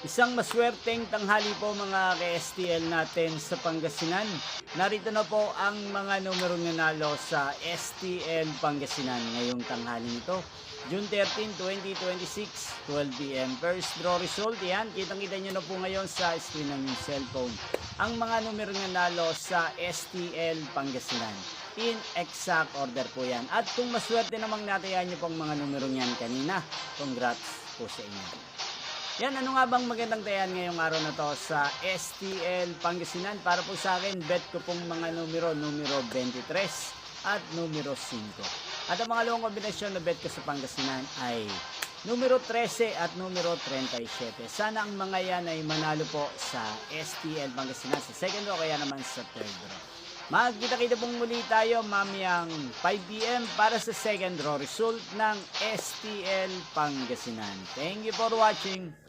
Isang maswerteng tanghali po mga ka-STL natin sa Pangasinan. Narito na po ang mga numerong nanalo sa STL Pangasinan ngayong tanghali nito. June 13, 2026, 12 p.m. First draw result, yan. Kitang-kita nyo na po ngayon sa screen ng inyong cellphone. Ang mga numerong nanalo sa STL Pangasinan. In exact order po yan. At kung maswerte namang natayan nyo pong mga numerong yan kanina, congrats po sa inyo. Yan, ano nga bang magandang tayan ngayong araw na to sa STL Pangasinan? Para po sa akin, bet ko pong mga numero 23 at numero 5. At ang mga dalawang kombinasyon na bet ko sa Pangasinan ay numero 13 at numero 37. Sana ang mga yan ay manalo po sa STL Pangasinan sa second draw kaya naman sa third draw. Magkita-kita pong muli tayo mamayang 5 p.m. para sa second draw result ng STL Pangasinan. Thank you for watching.